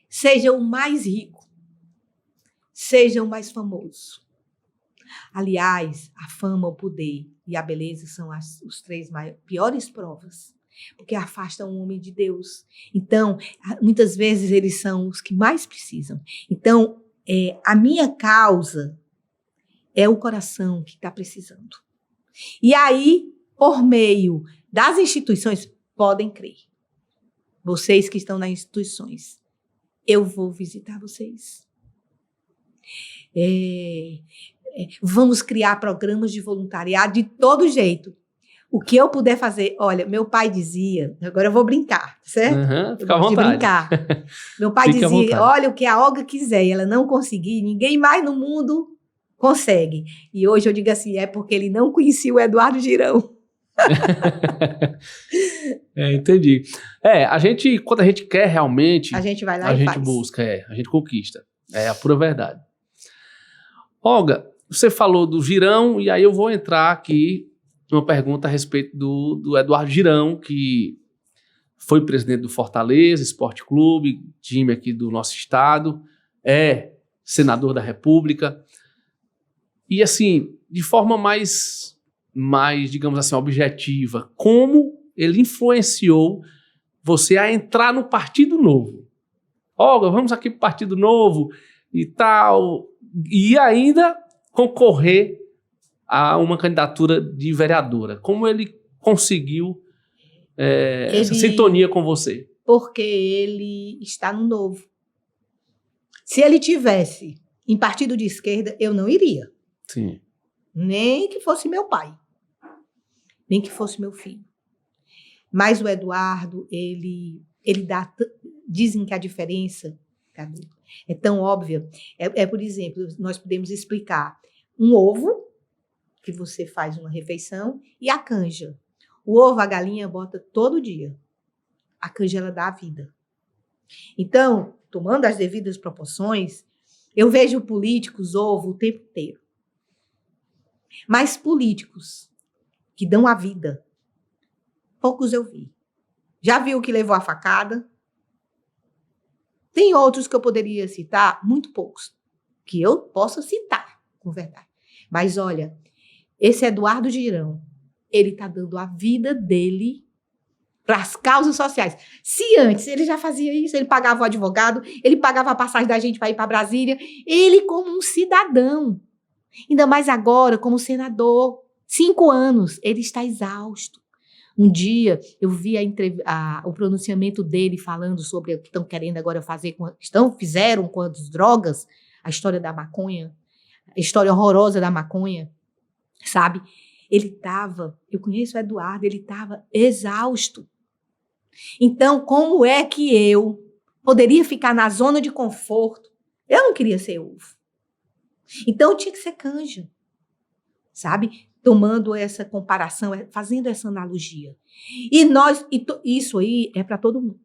seja o mais rico, seja o mais famoso. Aliás, a fama, o poder e a beleza são os três piores provas, porque afastam o homem de Deus. Então, muitas vezes eles são os que mais precisam. Então, a minha causa é o coração que está precisando. E aí, por meio das instituições, podem crer. Vocês que estão nas instituições, eu vou visitar vocês. Vamos criar programas de voluntariado de todo jeito. O que eu puder fazer. Olha, meu pai dizia, agora eu vou brincar, certo? Fica à vontade. Brincar. Meu pai dizia, olha, o que a Olga quiser e ela não conseguir, ninguém mais no mundo consegue. E hoje eu digo assim, é porque ele não conhecia o Eduardo Girão. Entendi. Quando a gente quer realmente, a gente vai lá a e gente faz. busca, a gente conquista. É a pura verdade. Olga, você falou do Girão, e aí eu vou entrar aqui numa pergunta a respeito do Eduardo Girão, que foi presidente do Fortaleza Esporte Clube, time aqui do nosso estado, é senador da República. E assim, de forma mais, digamos assim, objetiva, como ele influenciou você a entrar no Partido Novo? Olga, vamos aqui para o Partido Novo e tal, e ainda concorrer a uma candidatura de vereadora. Como ele conseguiu essa sintonia com você? Porque ele está no Novo. Se ele tivesse em partido de esquerda, eu não iria. Sim. Nem que fosse meu pai. Nem que fosse meu filho. Mas o Eduardo, ele dá... Dizem que a diferença é tão óbvia. Por exemplo, nós podemos explicar um ovo, que você faz uma refeição, e a canja. O ovo, a galinha bota todo dia. A canja, ela dá a vida. Então, tomando as devidas proporções, eu vejo políticos ovo o tempo inteiro. Mas políticos que dão a vida, poucos eu vi. Já vi o que levou a facada. Tem outros que eu poderia citar, muito poucos, que eu possa citar, com verdade. Mas olha, esse Eduardo Girão, ele está dando a vida dele para as causas sociais. Se antes ele já fazia isso, ele pagava o advogado, ele pagava a passagem da gente para ir para Brasília, ele como um cidadão, ainda mais agora como senador, 5 anos, ele está exausto. Um dia eu vi o pronunciamento dele falando sobre o que estão querendo agora fazer, fizeram com as drogas, a história da maconha, a história horrorosa da maconha, sabe? Eu conheço o Eduardo, ele estava exausto. Então, como é que eu poderia ficar na zona de conforto? Eu não queria ser ovo. Então, eu tinha que ser canja, sabe? Tomando essa comparação, fazendo essa analogia. Isso aí é para todo mundo.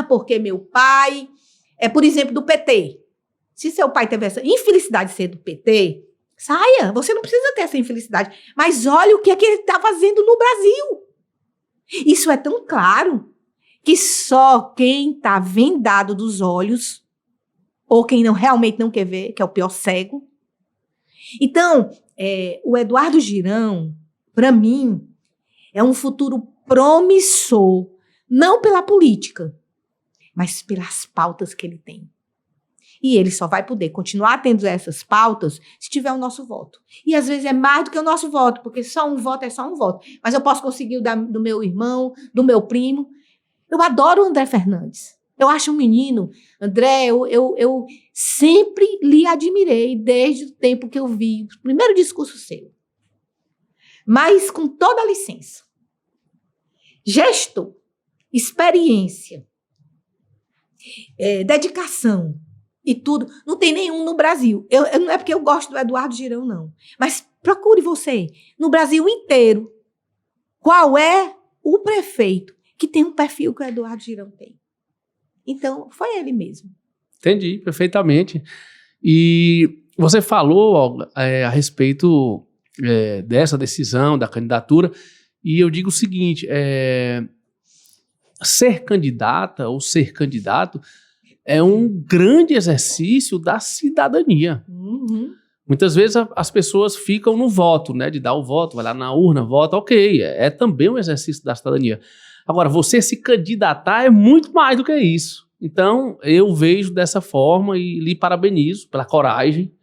Porque meu pai por exemplo, do PT. Se seu pai teve essa infelicidade de ser do PT, saia, você não precisa ter essa infelicidade. Mas olha o que é que ele está fazendo no Brasil. Isso é tão claro que só quem está vendado dos olhos, ou quem realmente não quer ver, que é o pior cego. Então, o Eduardo Girão, para mim, é um futuro promissor, não pela política, mas pelas pautas que ele tem. E ele só vai poder continuar tendo essas pautas se tiver o nosso voto. E às vezes é mais do que o nosso voto, porque só um voto é só um voto. Mas eu posso conseguir o do meu irmão, do meu primo. Eu adoro o André Fernandes. Eu acho um menino, André, eu sempre lhe admirei desde o tempo que eu vi o primeiro discurso seu. Mas com toda a licença. Gesto, experiência, dedicação e tudo, não tem nenhum no Brasil. Não é porque eu gosto do Eduardo Girão, não. Mas procure você, no Brasil inteiro, qual é o prefeito que tem um perfil que o Eduardo Girão tem. Então, foi ele mesmo. Entendi, perfeitamente. E você falou a respeito dessa decisão, da candidatura, e eu digo o seguinte, ser candidata ou ser candidato é um grande exercício da cidadania. Uhum. Muitas vezes as pessoas ficam no voto, né? De dar o voto, vai lá na urna, vota, ok. É também um exercício da cidadania. Agora, você se candidatar é muito mais do que isso. Então, eu vejo dessa forma e lhe parabenizo pela coragem,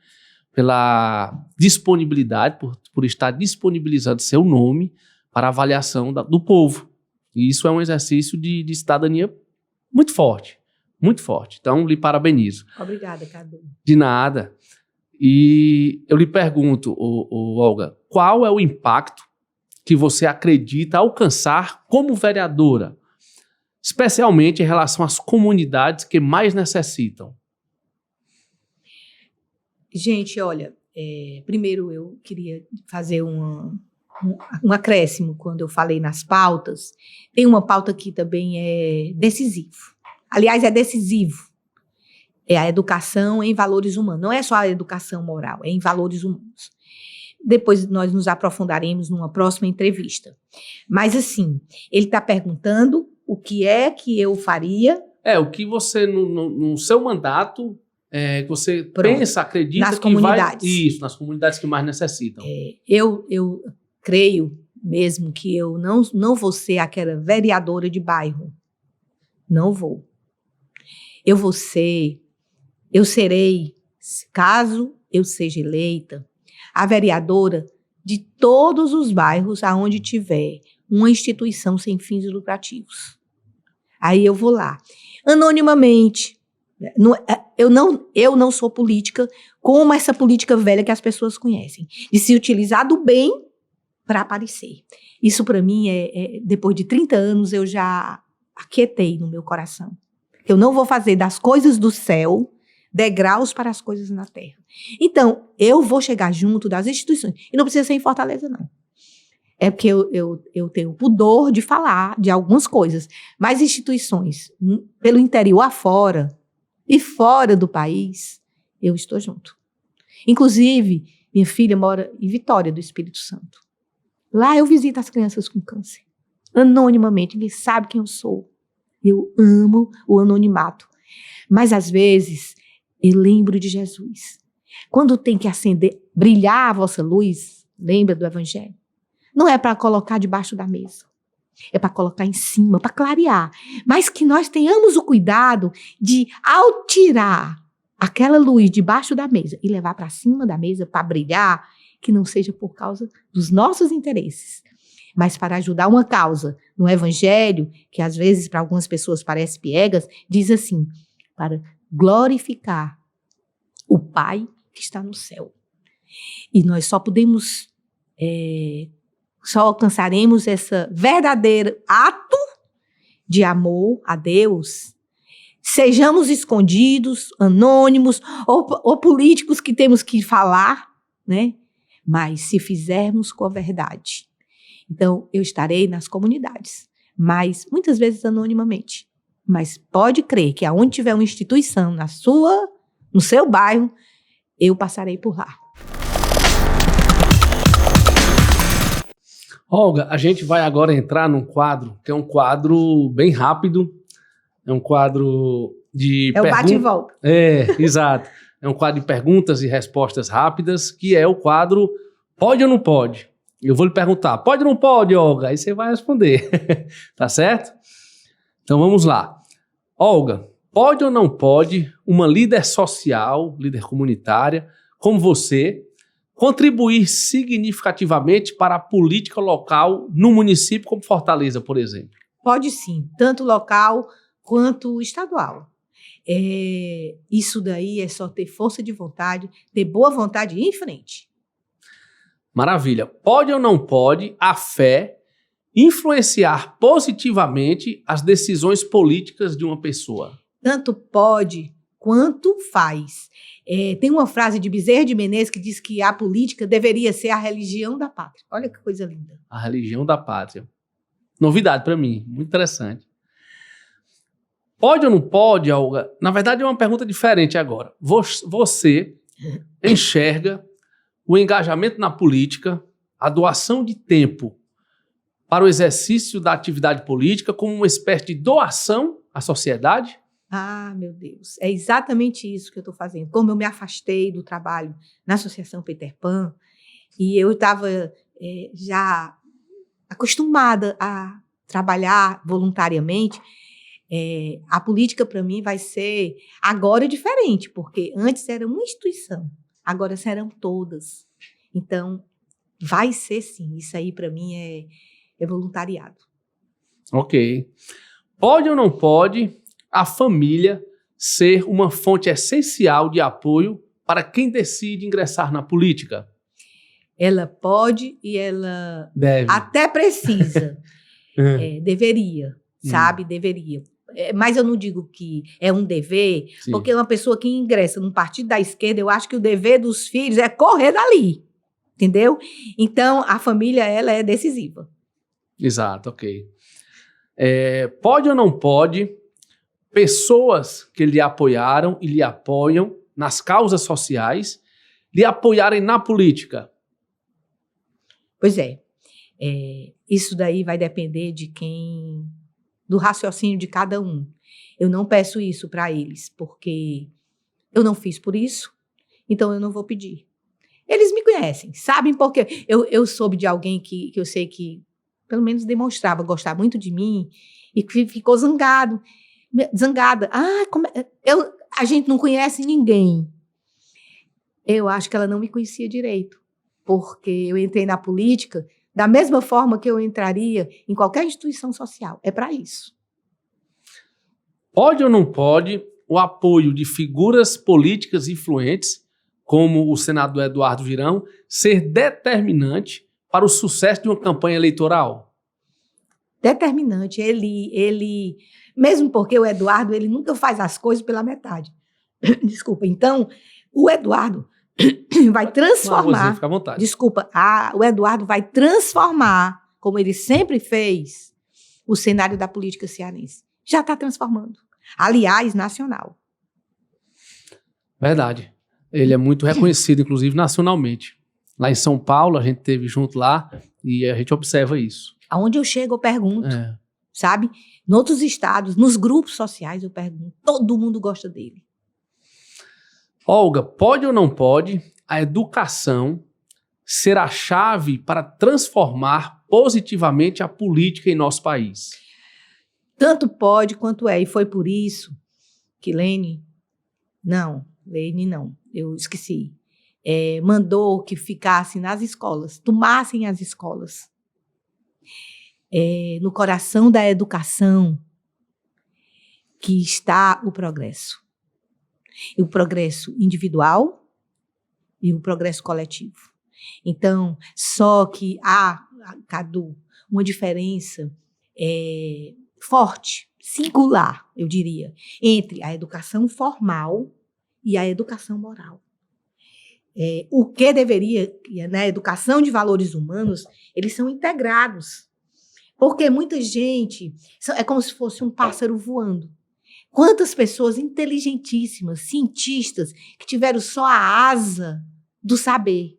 pela disponibilidade, por estar disponibilizando seu nome para avaliação do povo. E isso é um exercício de cidadania muito forte, muito forte. Então, lhe parabenizo. Obrigada, Cadu. De nada. E eu lhe pergunto, Olga, qual é o impacto que você acredita alcançar como vereadora, especialmente em relação às comunidades que mais necessitam? Gente, olha, primeiro eu queria fazer um acréscimo quando eu falei nas pautas. Tem uma pauta que também é decisivo. Aliás, é decisivo. É a educação em valores humanos. Não é só a educação moral, é em valores humanos. Depois nós nos aprofundaremos numa próxima entrevista. Mas assim, ele está perguntando o que é que eu faria. O que você, no seu mandato, que você pensa, acredita nas que comunidades. Vai... Isso, nas comunidades que mais necessitam. Eu creio mesmo que eu não vou ser aquela vereadora de bairro. Não vou. Eu serei, caso eu seja eleita, a vereadora de todos os bairros aonde tiver uma instituição sem fins lucrativos. Aí eu vou lá, anonimamente. Eu não sou política como essa política velha que as pessoas conhecem, de se utilizar do bem para aparecer. Isso para mim depois de 30 anos eu já aquietei no meu coração. Eu não vou fazer das coisas do céu degraus para as coisas na terra. Então, eu vou chegar junto das instituições. E não precisa ser em Fortaleza, não. É porque eu tenho pudor de falar de algumas coisas. Mas instituições, pelo interior afora e fora do país, eu estou junto. Inclusive, minha filha mora em Vitória do Espírito Santo. Lá eu visito as crianças com câncer. Anonimamente, ninguém sabe quem eu sou. Eu amo o anonimato. Mas, às vezes, eu lembro de Jesus. Quando tem que acender, brilhar a vossa luz, lembra do Evangelho? Não é para colocar debaixo da mesa. É para colocar em cima, para clarear. Mas que nós tenhamos o cuidado de, ao tirar aquela luz debaixo da mesa e levar para cima da mesa para brilhar, que não seja por causa dos nossos interesses, mas para ajudar uma causa. No Evangelho, que às vezes para algumas pessoas parece piegas, diz assim, para glorificar o Pai que está no céu. E nós só alcançaremos esse verdadeiro ato de amor a Deus, sejamos escondidos, anônimos, ou políticos que temos que falar, né? Mas se fizermos com a verdade. Então, eu estarei nas comunidades, mas muitas vezes anonimamente. Mas pode crer que aonde tiver uma instituição no seu bairro, eu passarei por lá. Olga, a gente vai agora entrar num quadro, que é um quadro bem rápido, é um quadro de... É o bate e volta. Exato. É um quadro de perguntas e respostas rápidas, que é o quadro Pode ou Não Pode? Eu vou lhe perguntar, pode ou não pode, Olga? Aí você vai responder, tá certo? Então vamos lá. Olga, pode ou não pode uma líder social, líder comunitária, como você, contribuir significativamente para a política local no município como Fortaleza, por exemplo? Pode sim, tanto local quanto estadual. Isso daí é só ter força de vontade, ter boa vontade e ir em frente. Maravilha. Pode ou não pode a fé influenciar positivamente as decisões políticas de uma pessoa? Tanto pode quanto faz. Tem uma frase de Bezerra de Menezes que diz que a política deveria ser a religião da pátria. Olha que coisa linda. A religião da pátria. Novidade para mim, muito interessante. Pode ou não pode, Olga? Na verdade é uma pergunta diferente agora. Você enxerga o engajamento na política, a doação de tempo para o exercício da atividade política como uma espécie de doação à sociedade? Ah, meu Deus, é exatamente isso que eu estou fazendo. Como eu me afastei do trabalho na Associação Peter Pan, e eu estava já acostumada a trabalhar voluntariamente, a política para mim vai ser agora diferente, porque antes era uma instituição, agora serão todas. Então, vai ser sim, isso aí para mim é voluntariado. Ok. Pode ou não pode a família ser uma fonte essencial de apoio para quem decide ingressar na política? Ela pode e ela Deve. até precisa, deveria, sabe? Deveria. Mas eu não digo que é um dever, Sim. porque uma pessoa que ingressa num partido da esquerda, eu acho que o dever dos filhos é correr dali, entendeu? Então, a família, ela é decisiva. Exato, ok. Pode ou não pode pessoas que lhe apoiaram e lhe apoiam nas causas sociais lhe apoiarem na política? Pois isso daí vai depender do raciocínio de cada um. Eu não peço isso para eles, porque eu não fiz por isso, então eu não vou pedir. Eles me conhecem, sabem porque eu soube de alguém que eu sei que, pelo menos demonstrava gostar muito de mim, e que ficou zangada. A gente não conhece ninguém. Eu acho que ela não me conhecia direito, porque eu entrei na política da mesma forma que eu entraria em qualquer instituição social. É para isso. Pode ou não pode o apoio de figuras políticas influentes, como o senador Eduardo Girão, ser determinante para o sucesso de uma campanha eleitoral? Determinante. Ele, mesmo porque o Eduardo, ele nunca faz as coisas pela metade. Desculpa. Então, o Eduardo vai transformar. Fica à vontade. Desculpa. O Eduardo vai transformar, como ele sempre fez, o cenário da política cearense. Já está transformando. Aliás, nacional. Verdade. Ele é muito reconhecido, inclusive, nacionalmente. Lá em São Paulo, a gente esteve junto lá e a gente observa isso. Aonde eu chego, eu pergunto, sabe? Em outros estados, nos grupos sociais, eu pergunto. Todo mundo gosta dele. Olga, pode ou não pode a educação ser a chave para transformar positivamente a política em nosso país? Tanto pode quanto é. E foi por isso que Lene não, eu esqueci. Mandou que ficassem nas escolas, tomassem as escolas. No coração da educação que está o progresso. E o progresso individual e o progresso coletivo. Então, só que há, Cadu, uma diferença forte, singular, eu diria, entre a educação formal e a educação moral. O que deveria, na educação de valores humanos, eles são integrados. Porque muita gente, é como se fosse um pássaro voando. Quantas pessoas inteligentíssimas, cientistas, que tiveram só a asa do saber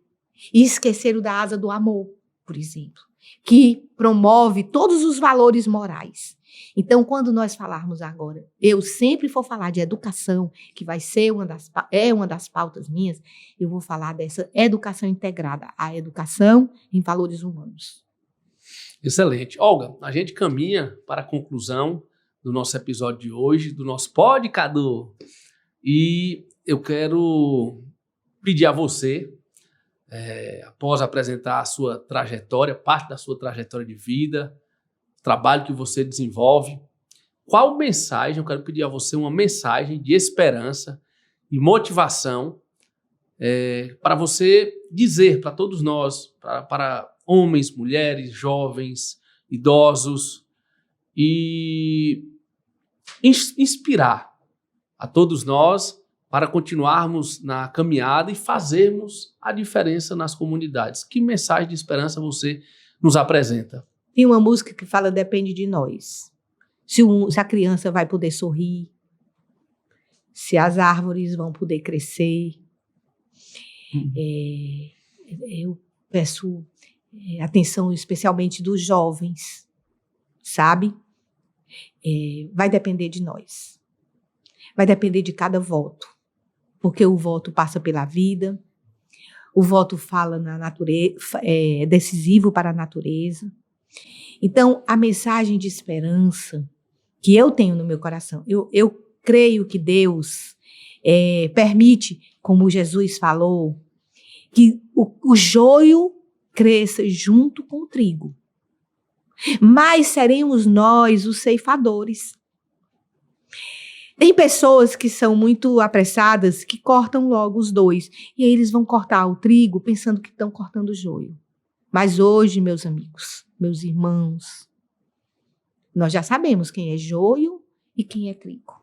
e esqueceram da asa do amor, por exemplo, que promove todos os valores morais. Então, quando nós falarmos agora, eu sempre vou falar de educação, que vai ser uma das pautas minhas, eu vou falar dessa educação integrada, a educação em valores humanos. Excelente. Olga, a gente caminha para a conclusão do nosso episódio de hoje, do nosso Pod Cadu. E eu quero pedir a você, após apresentar a sua trajetória, parte da sua trajetória de vida, trabalho que você desenvolve, qual mensagem, eu quero pedir a você uma mensagem de esperança e motivação para você dizer para todos nós, para homens, mulheres, jovens, idosos, e inspirar a todos nós para continuarmos na caminhada e fazermos a diferença nas comunidades. Que mensagem de esperança você nos apresenta? Tem uma música que fala depende de nós. Se a criança vai poder sorrir, se as árvores vão poder crescer. Eu peço atenção especialmente dos jovens, sabe? Vai depender de nós. vai depender de cada voto. Porque o voto passa pela vida, o voto fala na natureza, é decisivo para a natureza. Então, a mensagem de esperança que eu tenho no meu coração, eu creio que Deus permite, como Jesus falou, que o joio cresça junto com o trigo. Mas seremos nós os ceifadores. Tem pessoas que são muito apressadas, que cortam logo os dois. E aí eles vão cortar o trigo pensando que estão cortando o joio. Mas hoje, meus amigos, meus irmãos, nós já sabemos quem é joio e quem é trigo.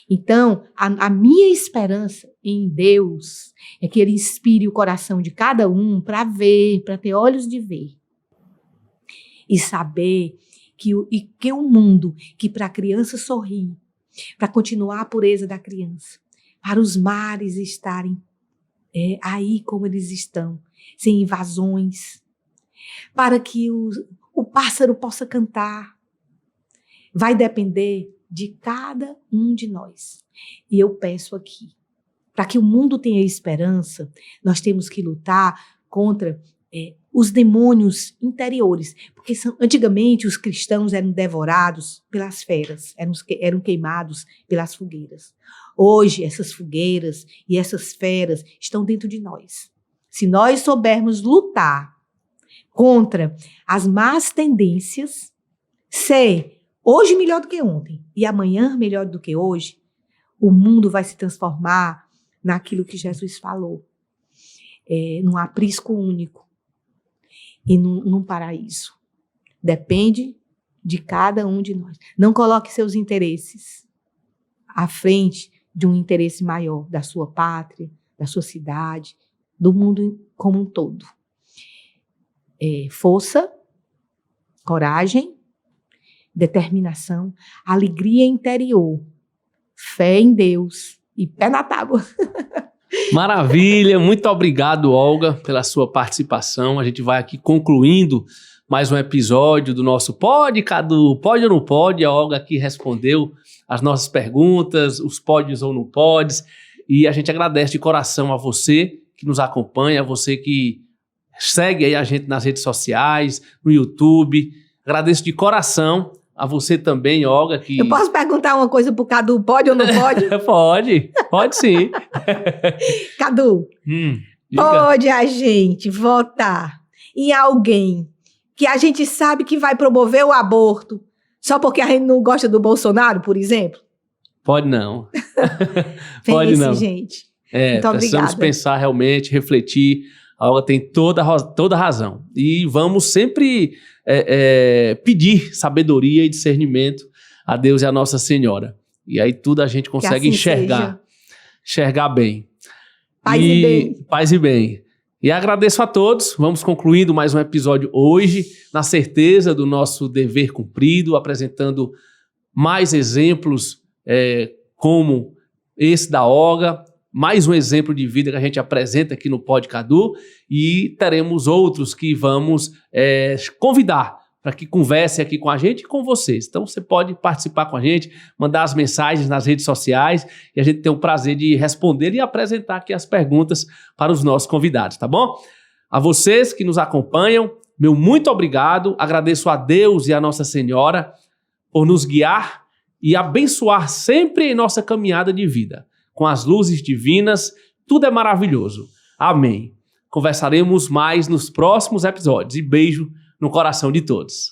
Então, a minha esperança em Deus é que Ele inspire o coração de cada um para ver, para ter olhos de ver. E saber que o mundo, que para a criança sorrir, para continuar a pureza da criança, para os mares estarem aí como eles estão, sem invasões, para que o pássaro possa cantar, vai depender de cada um de nós. E eu peço aqui, para que o mundo tenha esperança, nós temos que lutar contra os demônios interiores, porque antigamente os cristãos eram devorados pelas feras, eram queimados pelas fogueiras. Hoje essas fogueiras e essas feras estão dentro de nós. Se nós soubermos lutar contra as más tendências, ser hoje melhor do que ontem e amanhã melhor do que hoje, o mundo vai se transformar naquilo que Jesus falou, num aprisco único e num paraíso. Depende de cada um de nós. Não coloque seus interesses à frente de um interesse maior da sua pátria, da sua cidade, do mundo como um todo. Força, coragem, determinação, alegria interior, fé em Deus e pé na tábua. Maravilha, muito obrigado, Olga, pela sua participação. A gente vai aqui concluindo mais um episódio do nosso Pode, Cadu, pode ou não pode? A Olga aqui respondeu as nossas perguntas, os podes ou não podes, e a gente agradece de coração a você que nos acompanha, a você que segue aí a gente nas redes sociais, no YouTube. Agradeço de coração a você também, Olga. Que... Eu posso perguntar uma coisa pro Cadu, pode ou não pode? Pode sim. Cadu, pode a gente votar em alguém que a gente sabe que vai promover o aborto só porque a gente não gosta do Bolsonaro, por exemplo? Pode não. Pode não. Gente. Muito precisamos obrigada. Pensar realmente, refletir. A Olga tem toda razão. E vamos sempre pedir sabedoria e discernimento a Deus e a Nossa Senhora. E aí tudo a gente consegue assim enxergar bem. Paz e bem. E agradeço a todos. Vamos concluindo mais um episódio hoje, na certeza do nosso dever cumprido, apresentando mais exemplos como esse da Olga, mais um exemplo de vida que a gente apresenta aqui no Pode Cadu, e teremos outros que vamos convidar para que converse aqui com a gente e com vocês. Então você pode participar com a gente, mandar as mensagens nas redes sociais e a gente tem o prazer de responder e apresentar aqui as perguntas para os nossos convidados, tá bom? A vocês que nos acompanham, meu muito obrigado. Agradeço a Deus e a Nossa Senhora por nos guiar e abençoar sempre em nossa caminhada de vida. Com as luzes divinas, tudo é maravilhoso. Amém. Conversaremos mais nos próximos episódios. E beijo no coração de todos.